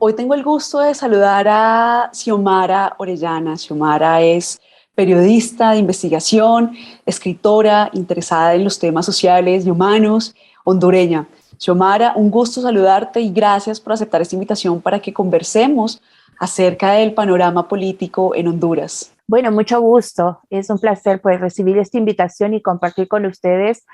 Hoy tengo el gusto de saludar a Xiomara Orellana. Xiomara es periodista de investigación, escritora interesada en los temas sociales y humanos, hondureña. Xiomara, un gusto saludarte y gracias por aceptar esta invitación para que conversemos acerca del panorama político en Honduras. Bueno, mucho gusto. Es un placer pues recibir esta invitación y compartir con ustedes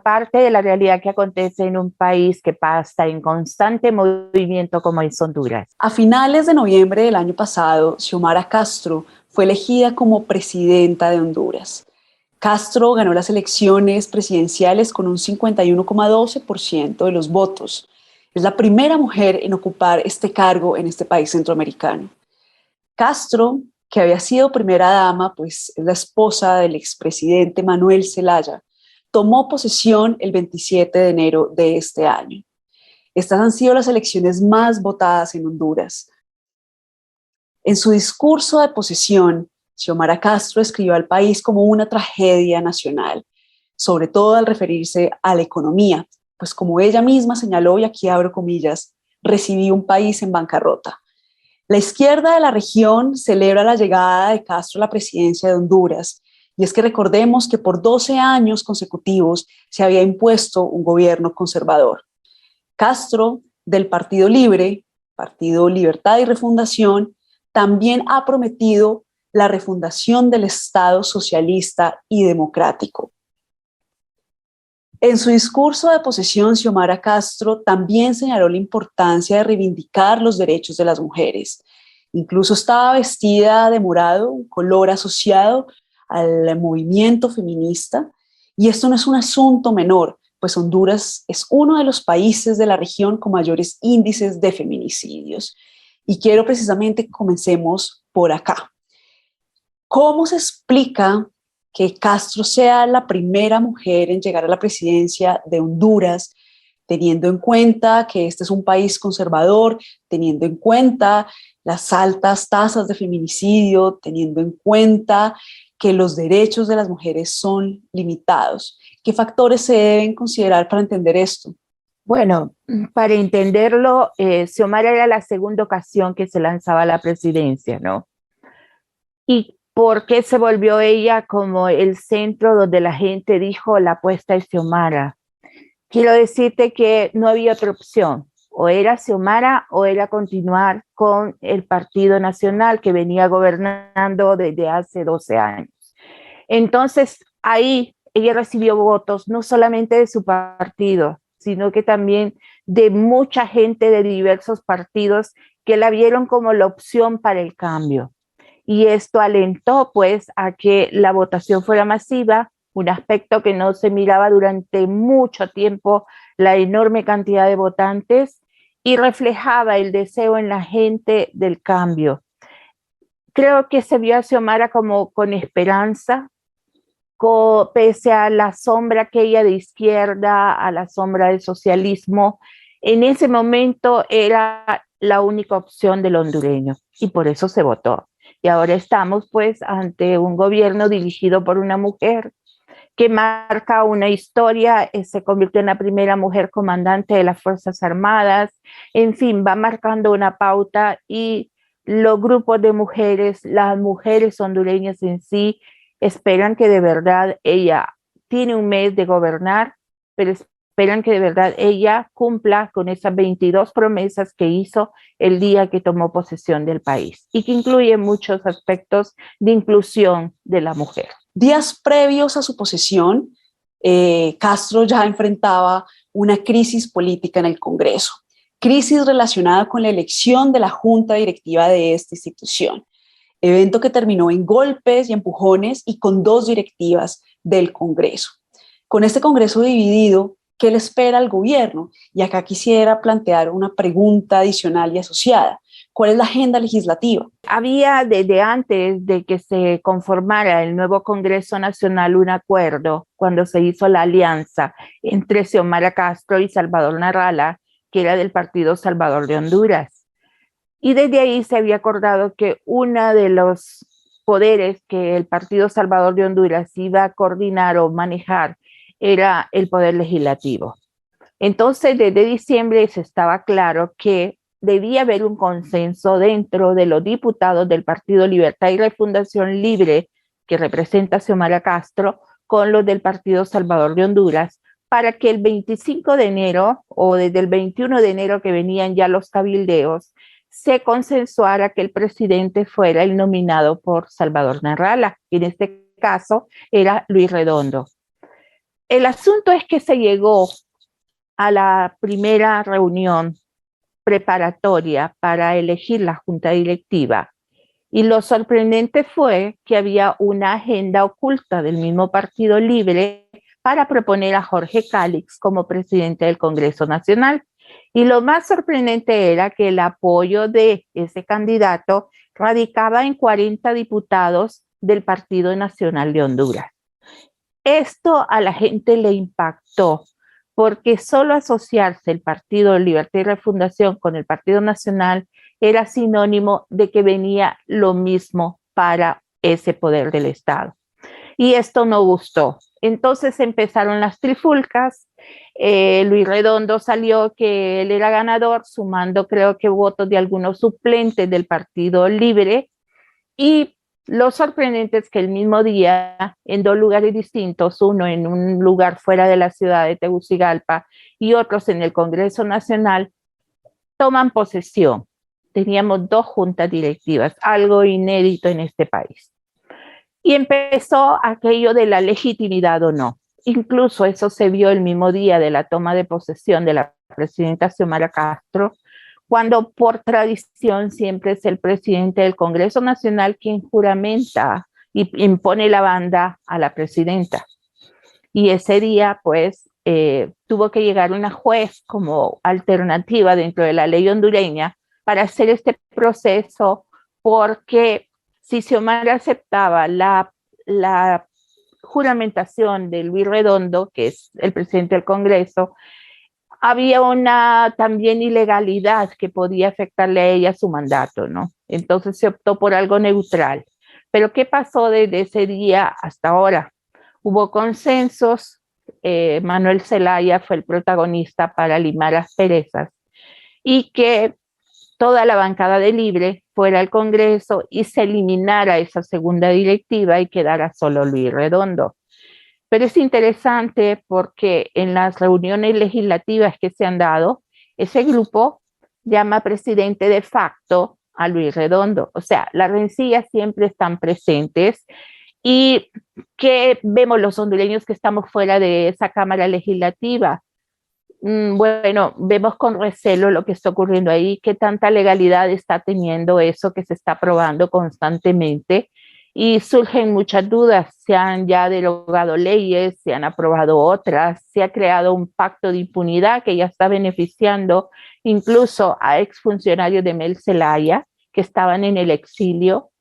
parte de la realidad que acontece en un país que pasa en constante movimiento como es Honduras. A finales de noviembre del año pasado, Xiomara Castro fue elegida como presidenta de Honduras. Castro ganó las elecciones presidenciales con un 51,12% de los votos. Es la primera mujer en ocupar este cargo en este país centroamericano. Castro, que había sido primera dama, pues es la esposa del expresidente Manuel Zelaya, tomó posesión el 27 de enero de este año. Estas han sido las elecciones más votadas en Honduras. En su discurso de posesión, Xiomara Castro escribió al país como una tragedia nacional, sobre todo al referirse a la economía, pues como ella misma señaló, y aquí abro comillas, recibí un país en bancarrota. La izquierda de la región celebra la llegada de Castro a la presidencia de Honduras, y es que recordemos que por 12 años consecutivos se había impuesto un gobierno conservador. Castro, del Partido Libre, Partido Libertad y Refundación, también ha prometido la refundación del Estado socialista y democrático. En su discurso de posesión, Xiomara Castro también señaló la importancia de reivindicar los derechos de las mujeres. Incluso estaba vestida de morado, un color asociado al movimiento feminista, y esto no es un asunto menor, pues Honduras es uno de los países de la región con mayores índices de feminicidios. Y quiero precisamente que comencemos por acá. ¿Cómo se explica que Castro sea la primera mujer en llegar a la presidencia de Honduras, teniendo en cuenta que este es un país conservador, teniendo en cuenta las altas tasas de feminicidio, teniendo en cuenta que los derechos de las mujeres son limitados? ¿Qué factores se deben considerar para entender esto? Bueno, para entenderlo, Xiomara era la segunda ocasión que se lanzaba a la presidencia, ¿no? ¿Y por qué se volvió ella como el centro donde la gente dijo la apuesta es Xiomara? Quiero decirte que no había otra opción. O era Xiomara o era continuar con el Partido Nacional que venía gobernando desde hace 12 años. Entonces, ahí ella recibió votos no solamente de su partido, sino que también de mucha gente de diversos partidos que la vieron como la opción para el cambio. Y esto alentó pues a que la votación fuera masiva, un aspecto que no se miraba durante mucho tiempo, la enorme cantidad de votantes, y reflejaba el deseo en la gente del cambio. Creo que se vio a Xiomara como con esperanza, pese a la sombra aquella de izquierda, a la sombra del socialismo. En ese momento era la única opción del hondureño y por eso se votó. Y ahora estamos pues ante un gobierno dirigido por una mujer que marca una historia, se convirtió en la primera mujer comandante de las Fuerzas Armadas, en fin, va marcando una pauta y los grupos de mujeres, las mujeres hondureñas en sí, esperan que de verdad ella tiene un mes de gobernar, pero esperan que de verdad ella cumpla con esas 22 promesas que hizo el día que tomó posesión del país y que incluye muchos aspectos de inclusión de la mujer. Días previos a su posesión, Castro ya enfrentaba una crisis política en el Congreso, crisis relacionada con la elección de la junta directiva de esta institución, evento que terminó en golpes y empujones y con dos directivas del Congreso. Con este Congreso dividido, ¿qué le espera al gobierno? Y acá quisiera plantear una pregunta adicional y asociada. ¿Cuál es la agenda legislativa? Había desde antes de que se conformara el nuevo Congreso Nacional un acuerdo cuando se hizo la alianza entre Xiomara Castro y Salvador Narrala, que era del Partido Salvador de Honduras. Y desde ahí se había acordado que uno de los poderes que el Partido Salvador de Honduras iba a coordinar o manejar era el poder legislativo. Entonces, desde diciembre se estaba claro que debía haber un consenso dentro de los diputados del Partido Libertad y Refundación Libre, que representa a Xiomara Castro, con los del Partido Salvador de Honduras, para que el 25 de enero o desde el 21 de enero que venían ya los cabildeos, se consensuara que el presidente fuera el nominado por Salvador Narrala, que en este caso era Luis Redondo. El asunto es que se llegó a la primera reunión preparatoria para elegir la junta directiva y lo sorprendente fue que había una agenda oculta del mismo Partido Libre para proponer a Jorge Cálix como presidente del Congreso Nacional. Y lo más sorprendente era que el apoyo de ese candidato radicaba en 40 diputados del Partido Nacional de Honduras. Esto a la gente le impactó, porque solo asociarse el Partido Libertad y Refundación con el Partido Nacional era sinónimo de que venía lo mismo para ese poder del Estado. Y esto no gustó. Entonces empezaron las trifulcas. Luis Redondo salió que él era ganador, sumando creo que votos de algunos suplentes del Partido Libre. Y lo sorprendente es que el mismo día, en dos lugares distintos, uno en un lugar fuera de la ciudad de Tegucigalpa y otros en el Congreso Nacional, toman posesión. Teníamos dos juntas directivas, algo inédito en este país. Y empezó aquello de la legitimidad o no. Incluso eso se vio el mismo día de la toma de posesión de la presidenta Xiomara Castro, cuando por tradición siempre es el presidente del Congreso Nacional quien juramenta y impone la banda a la presidenta. Y ese día, pues, tuvo que llegar una juez como alternativa dentro de la ley hondureña para hacer este proceso, porque si Xiomara aceptaba la juramentación de Luis Redondo, que es el presidente del Congreso, había una también ilegalidad que podía afectarle a ella su mandato, ¿no? Entonces se optó por algo neutral. Pero ¿qué pasó desde ese día hasta ahora? Hubo consensos, Manuel Zelaya fue el protagonista para limar asperezas y que toda la bancada de Libre fuera al Congreso y se eliminara esa segunda directiva y quedara solo Luis Redondo. Pero es interesante porque en las reuniones legislativas que se han dado, ese grupo llama presidente de facto a Luis Redondo. O sea, las rencillas siempre están presentes. ¿Y qué vemos los hondureños que estamos fuera de esa Cámara Legislativa? Bueno, vemos con recelo lo que está ocurriendo ahí, qué tanta legalidad está teniendo eso que se está aprobando constantemente. Y surgen muchas dudas, se han ya derogado leyes, se han aprobado otras, se ha creado un pacto de impunidad que ya está beneficiando incluso a exfuncionarios de Mel Zelaya que estaban en el exilio.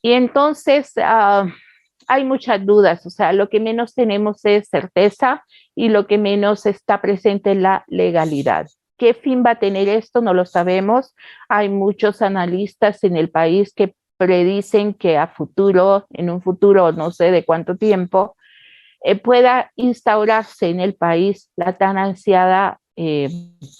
Y entonces hay muchas dudas, o sea, lo que menos tenemos es certeza y lo que menos está presente es la legalidad. ¿Qué fin va a tener esto? No lo sabemos. Hay muchos analistas en el país que predicen que a futuro, en un futuro no sé de cuánto tiempo, pueda instaurarse en el país la tan ansiada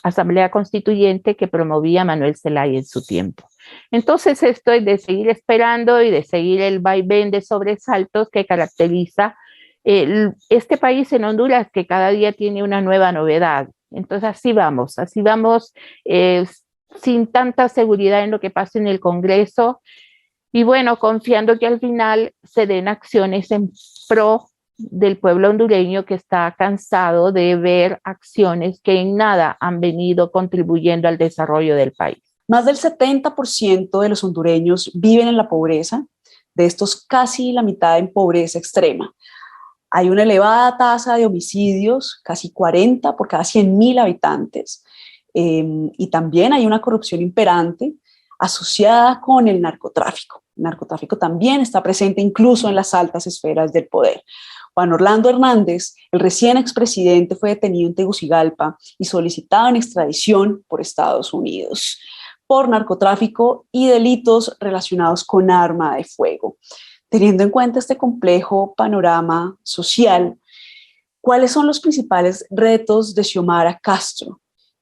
Asamblea Constituyente que promovía Manuel Zelaya en su tiempo. Entonces esto es de seguir esperando y de seguir el vaivén de sobresaltos que caracteriza este país en Honduras, que cada día tiene una nueva novedad. Entonces así vamos sin tanta seguridad en lo que pasa en el Congreso y bueno, confiando que al final se den acciones en pro del pueblo hondureño que está cansado de ver acciones que en nada han venido contribuyendo al desarrollo del país. Más del 70% de los hondureños viven en la pobreza, de estos casi la mitad en pobreza extrema. Hay una elevada tasa de homicidios, casi 40 por cada 100.000 habitantes, y también hay una corrupción imperante asociada con el narcotráfico. El narcotráfico también está presente incluso en las altas esferas del poder. Juan Orlando Hernández, el recién expresidente, fue detenido en Tegucigalpa y solicitado en extradición por Estados Unidos por narcotráfico y delitos relacionados con arma de fuego. Teniendo en cuenta este complejo panorama social, ¿cuáles son los principales retos de Xiomara Castro?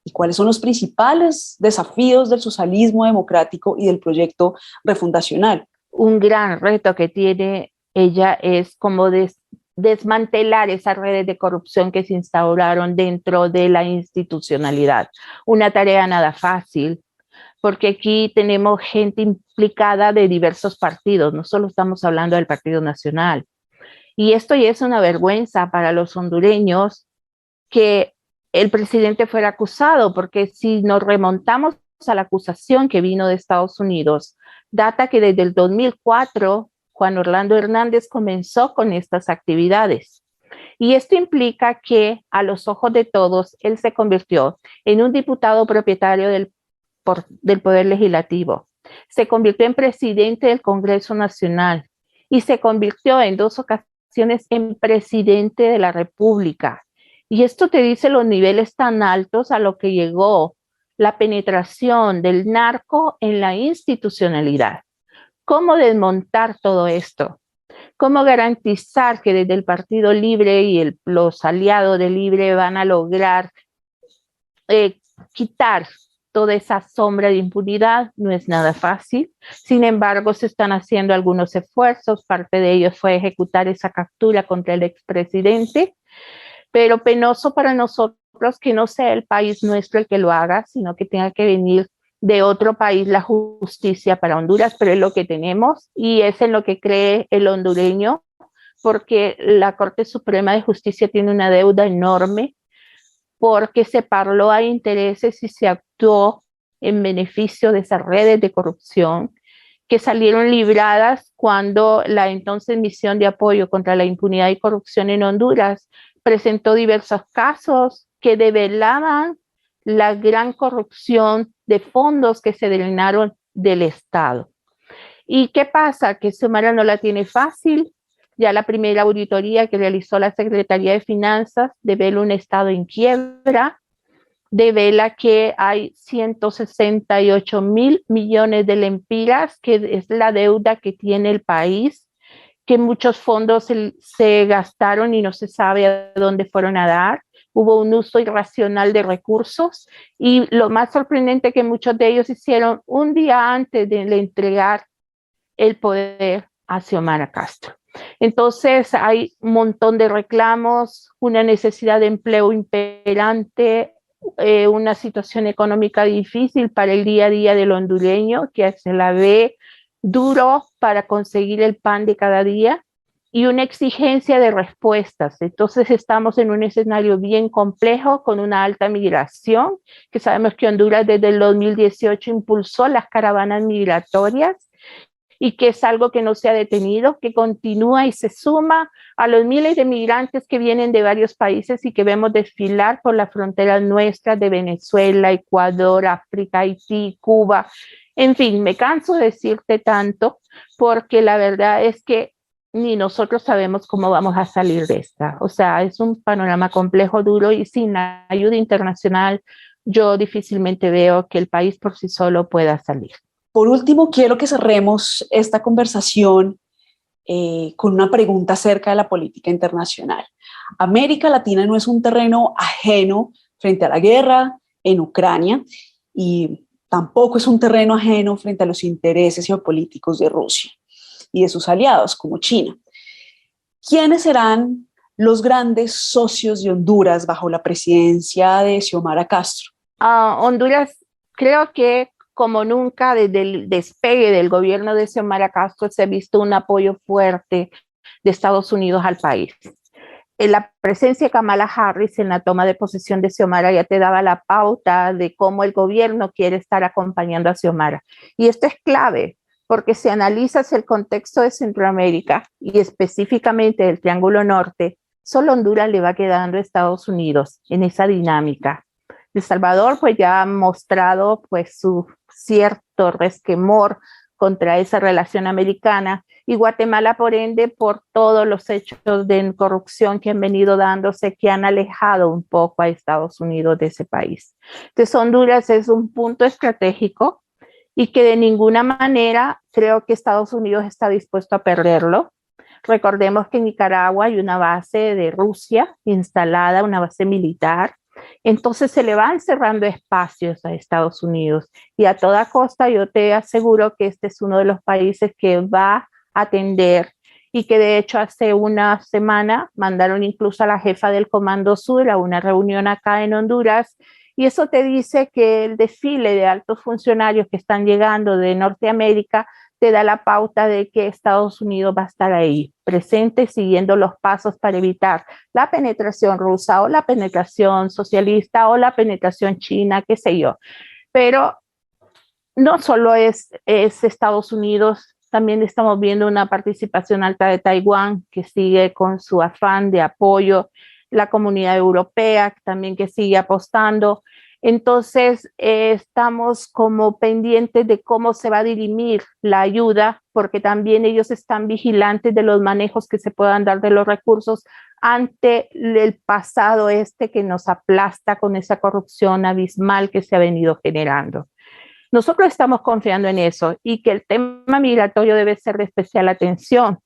¿Y cuáles son los principales desafíos del socialismo democrático y del proyecto refundacional? Un gran reto que tiene ella es como desmantelar esas redes de corrupción que se instauraron dentro de la institucionalidad. Una tarea nada fácil, porque aquí tenemos gente implicada de diversos partidos, no solo estamos hablando del Partido Nacional. Y esto ya es una vergüenza para los hondureños que el presidente fuera acusado, porque si nos remontamos a la acusación que vino de Estados Unidos, data que desde el 2004 Juan Orlando Hernández comenzó con estas actividades. Y esto implica que a los ojos de todos, él se convirtió en un diputado propietario del Poder Legislativo, se convirtió en presidente del Congreso Nacional y se convirtió en 2 ocasiones en presidente de la República. Y esto te dice los niveles tan altos a lo que llegó la penetración del narco en la institucionalidad. ¿Cómo desmontar todo esto? ¿Cómo garantizar que desde el Partido Libre y los aliados de Libre van a lograr quitar toda esa sombra de impunidad? No es nada fácil. Sin embargo, se están haciendo algunos esfuerzos. Parte de ellos fue ejecutar esa captura contra el expresidente, pero penoso para nosotros que no sea el país nuestro el que lo haga, sino que tenga que venir de otro país la justicia para Honduras, pero es lo que tenemos y es en lo que cree el hondureño, porque la Corte Suprema de Justicia tiene una deuda enorme, porque se parló a intereses y se actuó en beneficio de esas redes de corrupción que salieron libradas cuando la entonces Misión de Apoyo contra la Impunidad y Corrupción en Honduras presentó diversos casos que develaban la gran corrupción de fondos que se drenaron del Estado. ¿Y qué pasa? Que Xiomara no la tiene fácil. Ya la primera auditoría que realizó la Secretaría de Finanzas devela un Estado en quiebra, devela que hay 168,000 millones de lempiras, que es la deuda que tiene el país, que muchos fondos se gastaron y no se sabe a dónde fueron a dar. Hubo un uso irracional de recursos y lo más sorprendente que muchos de ellos hicieron un día antes de entregar el poder a Xiomara Castro. Entonces hay un montón de reclamos, una necesidad de empleo imperante, una situación económica difícil para el día a día del hondureño, que se la ve duro para conseguir el pan de cada día, y una exigencia de respuestas. Entonces estamos en un escenario bien complejo con una alta migración, que sabemos que Honduras desde el 2018 impulsó las caravanas migratorias y que es algo que no se ha detenido, que continúa y se suma a los miles de migrantes que vienen de varios países y que vemos desfilar por las fronteras nuestras de Venezuela, Ecuador, África, Haití, Cuba. En fin, me canso de decirte tanto porque la verdad es que ni nosotros sabemos cómo vamos a salir de esta. O sea, es un panorama complejo, duro, y sin ayuda internacional yo difícilmente veo que el país por sí solo pueda salir. Por último, quiero que cerremos esta conversación con una pregunta acerca de la política internacional. América Latina no es un terreno ajeno frente a la guerra en Ucrania y tampoco es un terreno ajeno frente a los intereses geopolíticos de Rusia y de sus aliados como China. ¿Quiénes serán los grandes socios de Honduras bajo la presidencia de Xiomara Castro? Honduras, creo que como nunca desde el despegue del gobierno de Xiomara Castro se ha visto un apoyo fuerte de Estados Unidos al país. La presencia de Kamala Harris en la toma de posesión de Xiomara ya te daba la pauta de cómo el gobierno quiere estar acompañando a Xiomara. Y esto es clave, porque si analizas el contexto de Centroamérica y específicamente del Triángulo Norte, solo Honduras le va quedando a Estados Unidos en esa dinámica. El Salvador pues ya ha mostrado pues su cierto resquemor contra esa relación americana, y Guatemala por ende por todos los hechos de corrupción que han venido dándose, que han alejado un poco a Estados Unidos de ese país. Entonces Honduras es un punto estratégico y que de ninguna manera creo que Estados Unidos está dispuesto a perderlo. Recordemos que en Nicaragua hay una base de Rusia instalada, una base militar, Entonces se le van cerrando espacios a Estados Unidos y a toda costa yo te aseguro que este es uno de los países que va a atender y que de hecho hace una semana mandaron incluso a la jefa del Comando Sur a una reunión acá en Honduras y eso te dice que el desfile de altos funcionarios que están llegando de Norteamérica te da la pauta de que Estados Unidos va a estar ahí, presente, siguiendo los pasos para evitar la penetración rusa o la penetración socialista o la penetración china, qué sé yo. Pero no solo es Estados Unidos, también estamos viendo una participación alta de Taiwán que sigue con su afán de apoyo, la comunidad europea también que sigue apostando. Entonces, estamos como pendientes de cómo se va a dirimir la ayuda, porque también ellos están vigilantes de los manejos que se puedan dar de los recursos ante el pasado que nos aplasta con esa corrupción abismal que se ha venido generando. Nosotros estamos confiando en eso y que el tema migratorio debe ser de especial atención,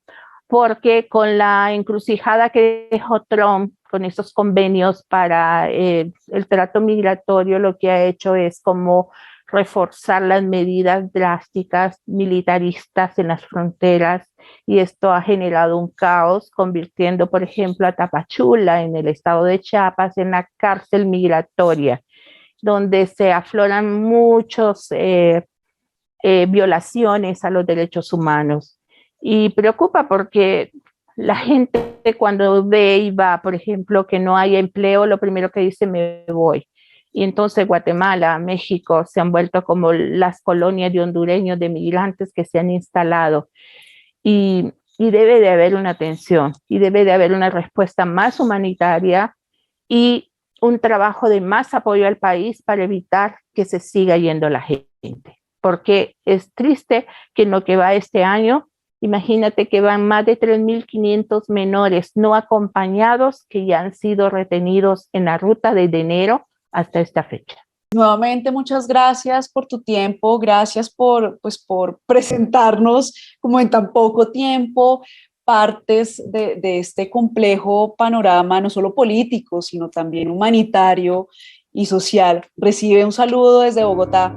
porque con la encrucijada que dejó Trump con esos convenios para el trato migratorio, lo que ha hecho es como reforzar las medidas drásticas militaristas en las fronteras y esto ha generado un caos, convirtiendo, por ejemplo, a Tapachula, en el estado de Chiapas, en la cárcel migratoria, donde se afloran muchos violaciones a los derechos humanos. Y preocupa porque la gente cuando ve y va, por ejemplo, que no hay empleo, lo primero que dice, me voy. Y entonces Guatemala, México se han vuelto como las colonias de hondureños, de migrantes que se han instalado. Y debe de haber una atención y debe de haber una respuesta más humanitaria y un trabajo de más apoyo al país para evitar que se siga yendo la gente. Porque es triste que en lo que va este año, imagínate que van más de 3.500 menores no acompañados que ya han sido retenidos en la ruta desde enero hasta esta fecha. Nuevamente, muchas gracias por tu tiempo, gracias por presentarnos como en tan poco tiempo partes de este complejo panorama, no solo político, sino también humanitario y social. Recibe un saludo desde Bogotá.